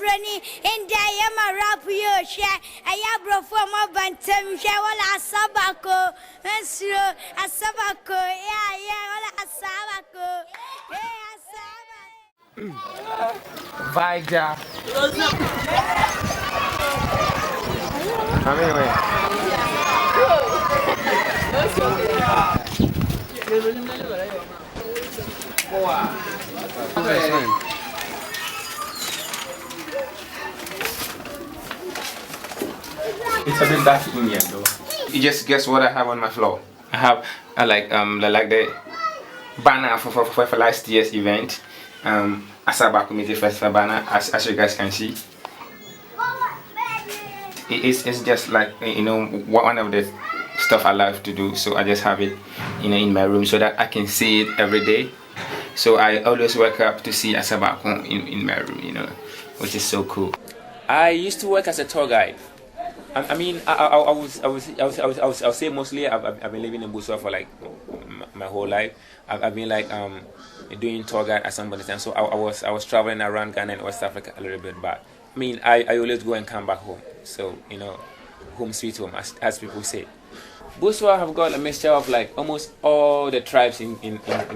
Brony, and Diama Rapio, share a yabro from a bantam, Shawala Sabaco, and slow a Sabaco, yeah, a Sabaco, Vaja. It's a bit dark in here though. You just guess what I have on my floor. I have like the banner for last year's event. Asaba Community Festival banner, as you guys can see. It's just like, you know, one of the stuff I love to do, so I just have it, you know, in my room so that I can see it every day. So I always wake up to see Asaba in my room, you know, which is so cool. I used to work as a tour guide. I mean, I would say mostly I've been living in Busua for like my whole life. I've been like doing tour guide at some point in time. So I was traveling around Ghana and West Africa a little bit, but I mean I always go and come back home. So, you know, home sweet home, as people say. Busua have got a mixture of like almost all the tribes in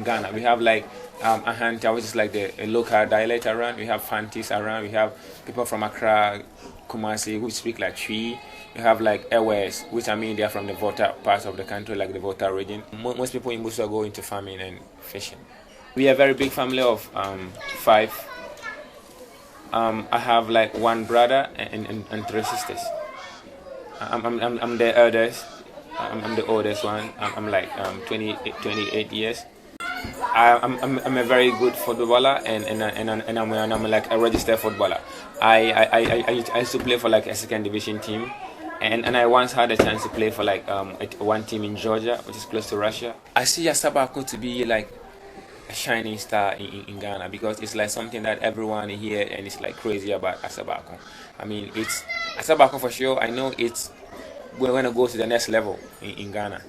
Ghana. We have like Ahanta, which is like the local dialect around. We have Fantis around. We have people from Accra, Kumasi, who speak like Twi. We have like Ewes, which I mean they are from the Volta part of the country, like the Volta region. Most people in Busua go into farming and fishing. We are a very big family of 5. I have like 1 brother and 3 sisters. I'm the eldest. I'm the oldest one. I'm like 28 years. I'm a very good footballer and I'm like a registered footballer. I used to play for like a 2nd division team, and I once had a chance to play for like one team in Georgia, which is close to Russia. I see Asaba to be like a shining star in Ghana, because it's like something that everyone here and it's like crazy about Asaba. I mean, it's Asaba for sure. I know we're going to go to the next level in Ghana.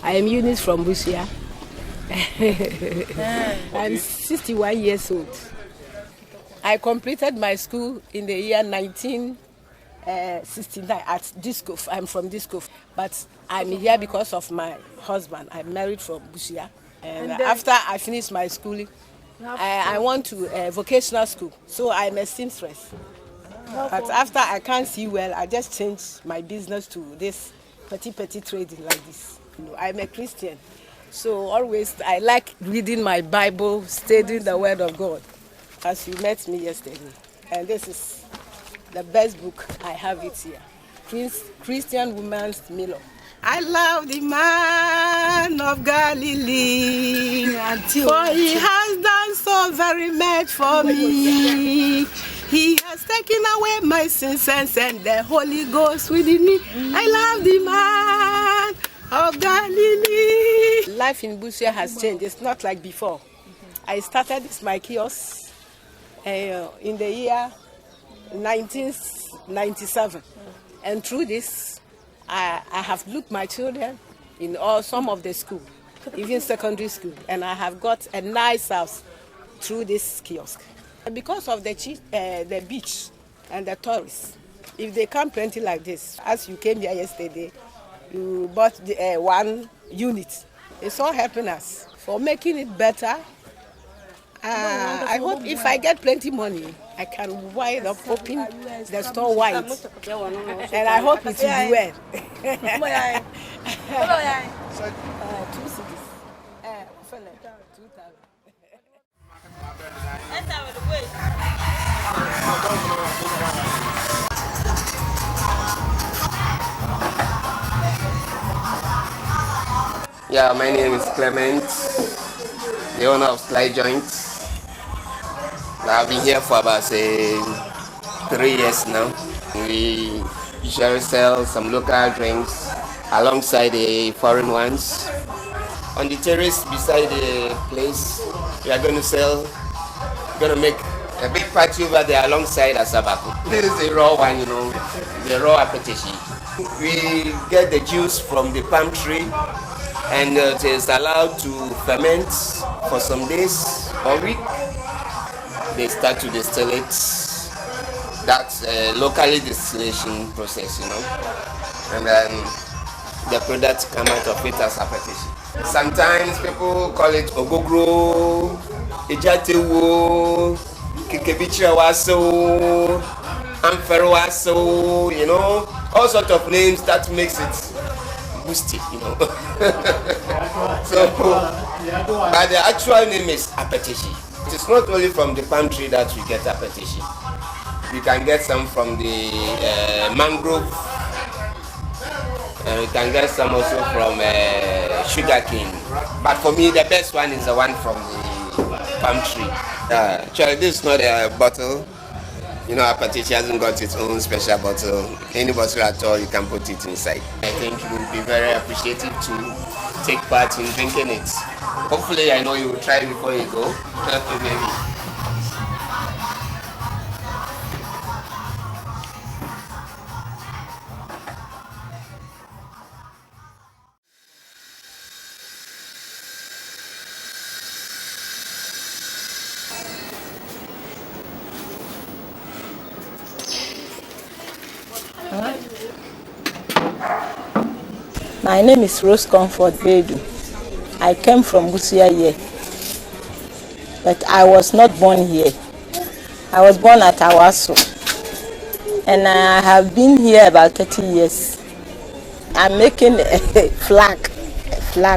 I am Eunice from Busua. I'm 61 years old. I completed my school in the year 1969 at Discof. I'm from Discof, but I'm here because of my husband. I'm married from Busua. And after I finished my schooling, I went to a vocational school, so I'm a seamstress. But after I can't see well, I just changed my business to this petty trading like this. I'm a Christian, so always I like reading my Bible, studying the Word of God, as you met me yesterday. And this is the best book, I have it here. Christian Woman's Milo. I love the man of Galilee, for he has done so very much for me. He has taken away my sins and sent the Holy Ghost within me. I love the man of Galilee. Life in Busua has changed. It's not like before. I started my kiosk in the year 1997. And through this, I have looked my children in some of the school, even secondary school, and I have got a nice house through this kiosk. Because of the beach and the tourists, if they come plenty like this, as you came here yesterday, you bought 1 unit. It's all helping us for making it better. I hope if I get plenty money, I can wide up, open the store wide, and I hope it will be well. 2 cities. 2,000. Yeah, my name is Clement, the owner of Sly Joints. I've been here for about 3 years now. We usually sell some local drinks alongside the foreign ones. On the terrace beside the place, we are going to make a big party over there alongside Asabako. This is the raw one, you know, the raw apetition. We get the juice from the palm tree and it is allowed to ferment for some days or week. They start to distill it. That's a locally distillation process, and then the product come out of it as appetition. Sometimes people call it ogogro, ejatewo, kikebichirawaso, amferwaso, all sorts of names that makes it boosty, So, but the actual name is appetition. It is not only from the palm tree that we get appetition. You can get some from the mangrove. You can get some also from sugar cane. But for me, the best one is the one from the palm tree. Actually, this is not a bottle. Appetition hasn't got its own special bottle. Any bottle at all, you can put it inside. I think you will be very appreciative to take part in drinking it. Hopefully, I know you will try before you go. Maybe. My name is Rose Comfort Bedu. I came from Busua here, but I was not born here. I was born at Awaso, and I have been here about 30 years. I'm making a flag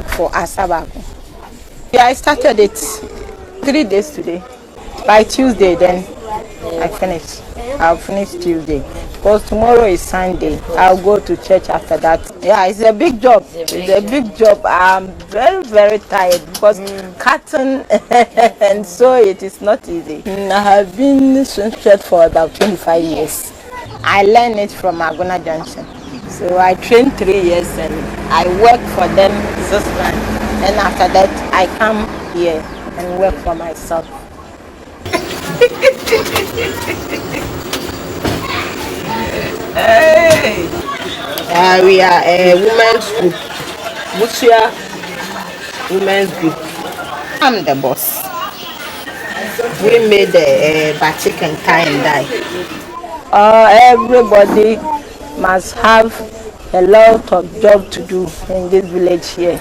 for Asabako. Yeah, I started it 3 days today. By Tuesday, then I finish. I'll finish Tuesday. Because tomorrow is Sunday. I'll go to church after that. Yeah, it's a big job. It's a big job. I'm very, very tired because cutting and sew it is not easy. I have been seamstress for about 25 years. I learned it from Agona Junction. So I trained 3 years and I worked for them 6 months. And after that, I come here and work for myself. Hey! We are a women's group, Busua women's group. I'm the boss. We made the batik and tie and dye. Everybody must have a lot of job to do in this village here.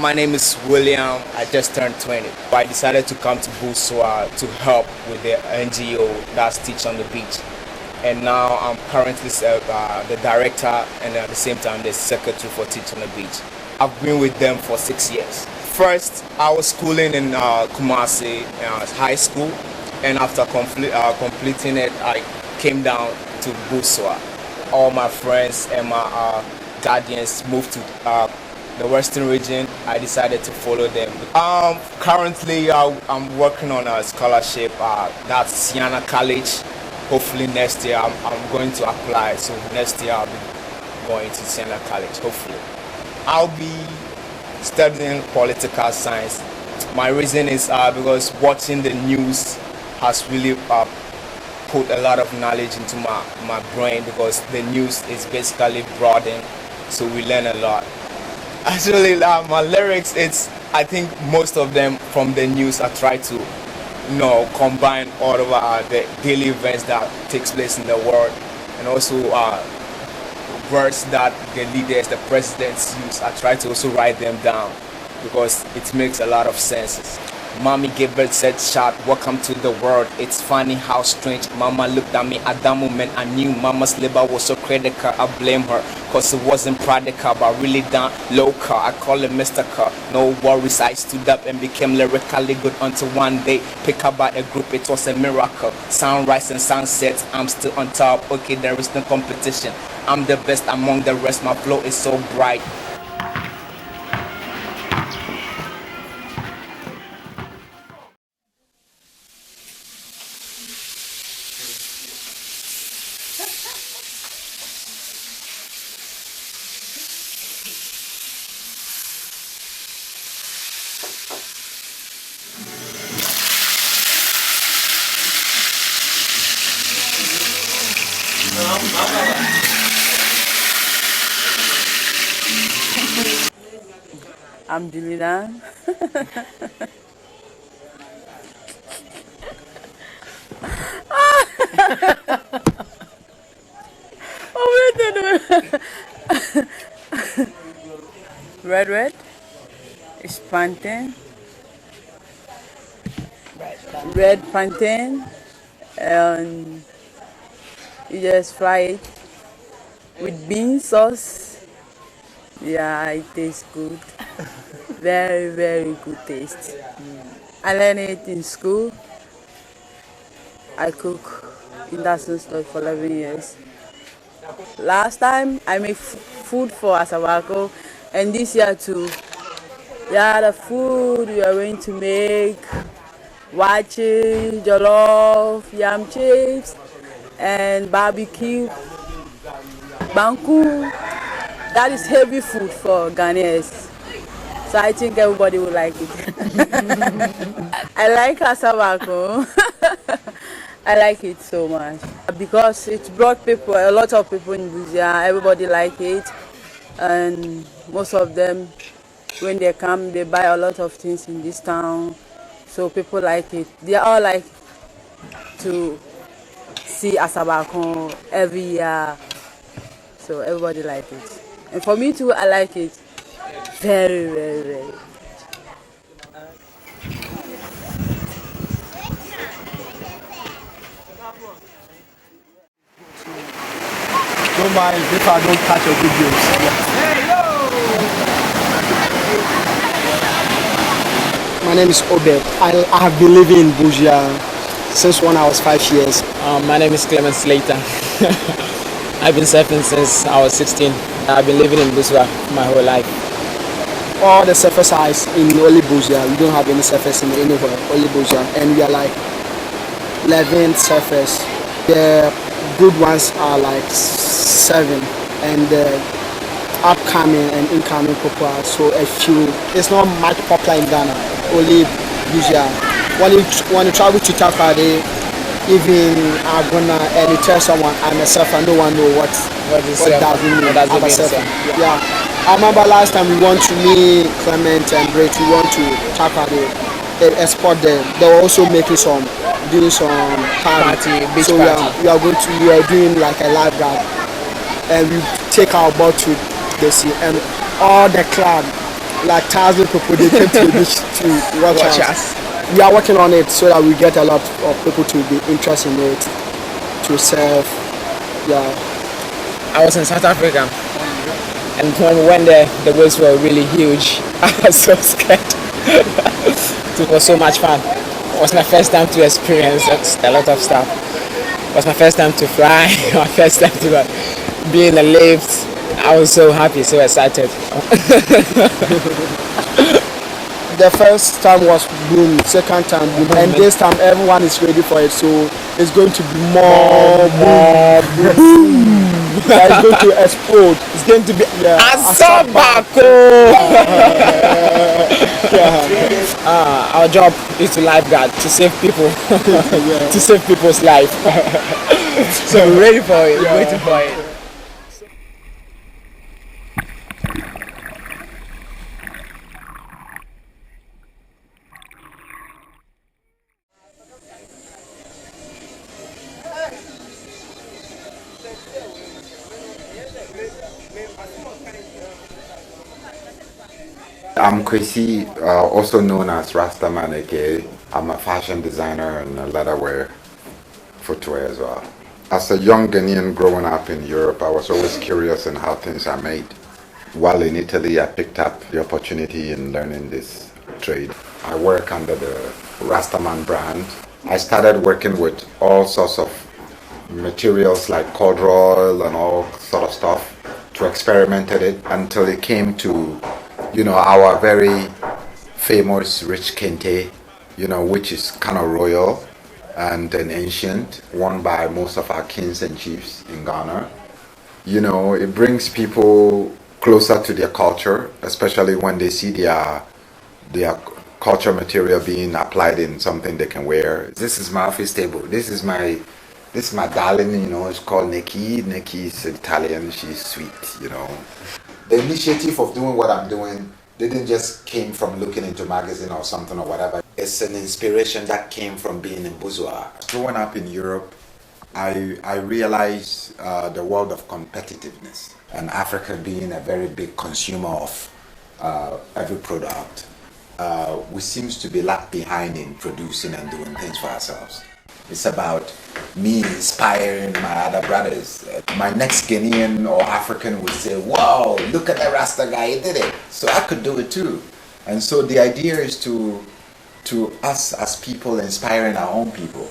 My name is William. I just turned 20. I decided to come to Busua to help with the NGO that's Teach on the Beach. And now I'm currently the director and at the same time the secretary for Teach on the Beach. I've been with them for 6 years. First, I was schooling in Kumasi high school, and after completing it, I came down to Busua. All my friends and my guardians moved to the Western region. I decided to follow them. Currently, I'm working on a scholarship. That's Siena College. Hopefully next year I'm going to apply. So next year I'll be going to Siena College. Hopefully, I'll be studying political science. My reason is because watching the news has really put a lot of knowledge into my brain, because the news is basically broadened, so we learn a lot. Actually, my lyrics, I think most of them from the news I try to combine all of the daily events that takes place in the world, and also words that the leaders, the presidents use. I try to also write them down because it makes a lot of sense. Mommy Gabriel said, "Shot, welcome to the world. It's funny how strange Mama looked at me at that moment. I knew Mama's labor was so critical. I blame her, cause it wasn't practical, but really down local. I call it mystical. No worries, I stood up and became lyrically good until one day, pick up by a group, it was a miracle. Sunrise and sunset, I'm still on top. Okay, there is no competition. I'm the best among the rest. My flow is so bright." I'm Julian. Oh, wait. Red is plantain. Red plantain, and you just fry it with bean sauce. Yeah, it tastes good. Very, very good taste. I learned it in school. I cook in that store for 11 years. Last time I made food for Asabako, and this year too. Yeah, the food we are going to make: wachi, jollof, yam chips, and barbecue, banku. That is heavy food for Ghanaians. So I think everybody will like it. I like Asabako. I like it so much because it brought people, a lot of people in Busua. Everybody like it, and most of them, when they come, they buy a lot of things in this town. So people like it. They all like to see Asabako every year. So everybody like it, and for me too, I like it very, very, very. Don't mind if I don't catch your videos. My name is Obed. I have been living in Busua since when I was 5 years. My name is Clement Slater. I've been surfing since I was 16. I've been living in Busua my whole life. All the surfers are in only Busua. We don't have any surfers in anywhere, only Busua. And we are like 11 surfers. The good ones are like 7. And the upcoming and incoming people are so a few. It's not much popular in Ghana, only Busua. When you travel to Takoradi, even Agona, and you tell someone I'm a surfer, no one knows what does it mean. I'm a surfer. Yeah. I remember last time we went to me, Clement and Brett, we went to Takoradi, a spot there. They were also doing some party, beach so party. We are doing like a lifeguard, and we take our boat to the sea, and all the club, like 1,000 people, they came to the beach to watch us. We are working on it so that we get a lot of people to be interested in it, to surf. Yeah. I was in South Africa, and when we went there, the waves were really huge. I was so scared. It was so much fun. It was my first time to experience a lot of stuff. It was my first time to fly, my first time to be in a lift. I was so happy, so excited. The first time was boom, second time boom, and this time everyone is ready for it, so it's going to be more boom. It's going to explode. It's going to be Asabako. Our job is to lifeguard, to save people, to save people's life. So we're ready for it, waiting for it. I'm Kwesi, also known as Rastaman aka. I'm a fashion designer and a leatherwear footwear as well. As a young Ghanaian growing up in Europe, I was always curious in how things are made. While in Italy, I picked up the opportunity in learning this trade. I work under the Rastaman brand. I started working with all sorts of materials like corduroy and all sort of stuff to experiment it until it came to our very famous rich kente, which is kind of royal. and an ancient, worn by most of our kings and chiefs in Ghana. You know, it brings people closer to their culture, especially when they see their culture material being applied in something they can wear. This is my office table. This is my darling, you know, it's called Nikki. Nikki is Italian, she's sweet, you know. The initiative of doing what I'm doing didn't just came from looking into magazine or something or whatever. It's an inspiration that came from being in Busua. Growing up in Europe, I realized the world of competitiveness, and Africa being a very big consumer of every product. We seems to be left behind in producing and doing things for ourselves. It's about me inspiring my other brothers. My next Ghanaian or African would say, wow, look at the Rasta guy, he did it. So I could do it too. And so the idea is to us as people inspiring our own people.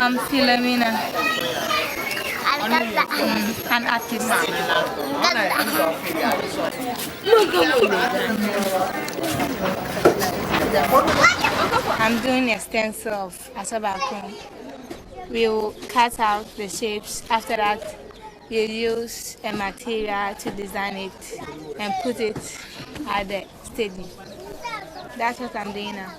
I'm Philomena, an artist. I'm doing a stencil of asabakun. We'll cut out the shapes. After that, we'll use a material to design it and put it at the steady. That's what I'm doing now.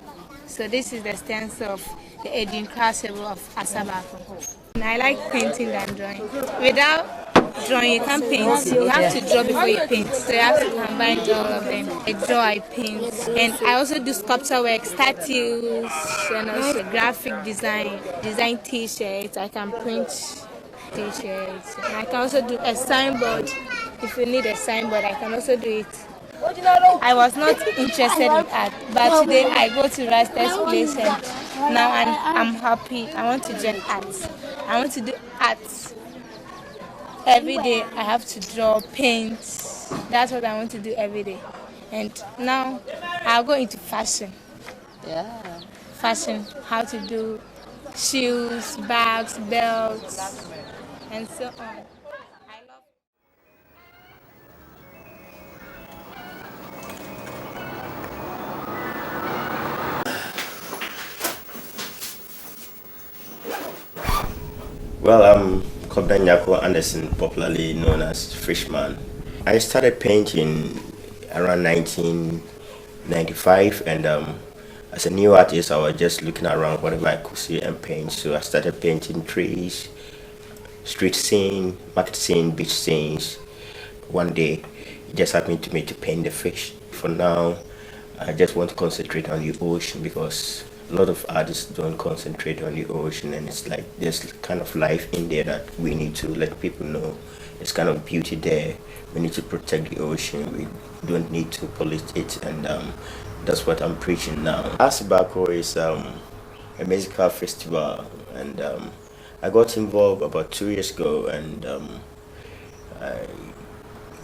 So this is the stencil of the aging crucible of asabakun. And I like painting than drawing. Without drawing, you can't paint. You have to draw before you paint. So you have to combine all of them. I draw, I paint. And I also do sculpture work, statues, and also graphic design t-shirts. I can print t-shirts. And I can also do a signboard. If you need a signboard, I can also do it. I was not interested in art, but today I go to Rasta's place and now I'm happy. I want to join art. I want to do art. Every day I have to draw, paint. That's what I want to do every day. And now I'll go into fashion. Yeah. Fashion, how to do shoes, bags, belts, and so on. Well, I'm Kobdan Yako Anderson, popularly known as Fishman. I started painting around 1995, and as a new artist, I was just looking around whatever I could see and paint. So I started painting trees, street scene, market scene, beach scenes. One day, it just happened to me to paint the fish. For now, I just want to concentrate on the ocean because a lot of artists don't concentrate on the ocean, and it's like there's kind of life in there that we need to let people know. There's kind of beauty there. We need to protect the ocean. We don't need to pollute it, and that's what I'm preaching now. Asabako is a musical festival, and I got involved about 2 years ago, and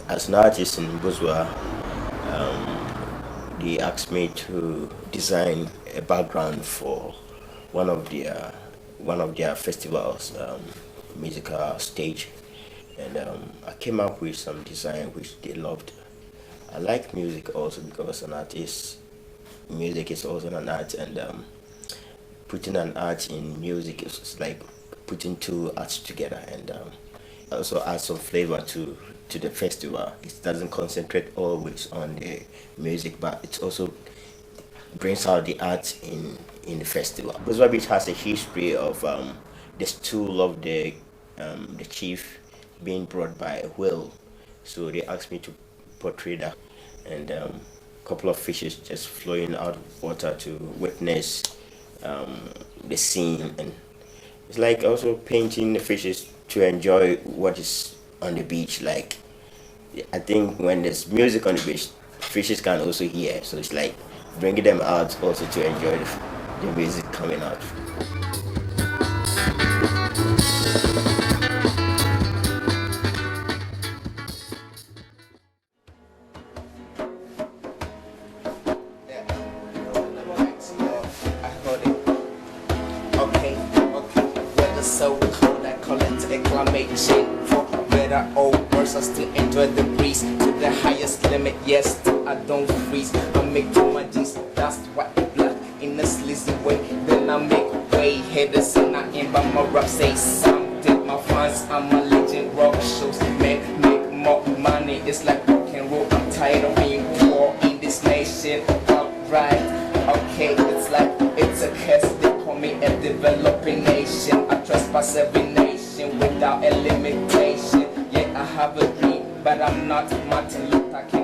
as an artist in Busua, they asked me to design a background for one of their festivals, musical stage, and I came up with some design which they loved. I like music also because an artist, music is also an art, and putting an art in music is like putting two arts together, and also add some flavor to the festival. It doesn't concentrate always on the music, but it also brings out the art in the festival. Busua Beach has a history of the stool of the chief being brought by a whale. So they asked me to portray that, and a couple of fishes just flowing out of water to witness the scene. And it's like also painting the fishes to enjoy what is on the beach. Like, I think when there's music on the beach, fishes can also hear. So it's like bringing them out also to enjoy the music coming out. I still enjoy the breeze to the highest limit. Yes, I don't freeze. I make too much G's, that's why I black in a sleazy way. Then I make way, haters and I aim by my rap. Say something, my fans, I'm a legend. Rock shows, make more money. It's like rock and roll. I'm tired of being poor in this nation. Alright, okay, it's like it's a curse. They call me a developing nation. I trespass every nation without a limitation. Yeah, I have a dream, but I'm not Martin Luther King.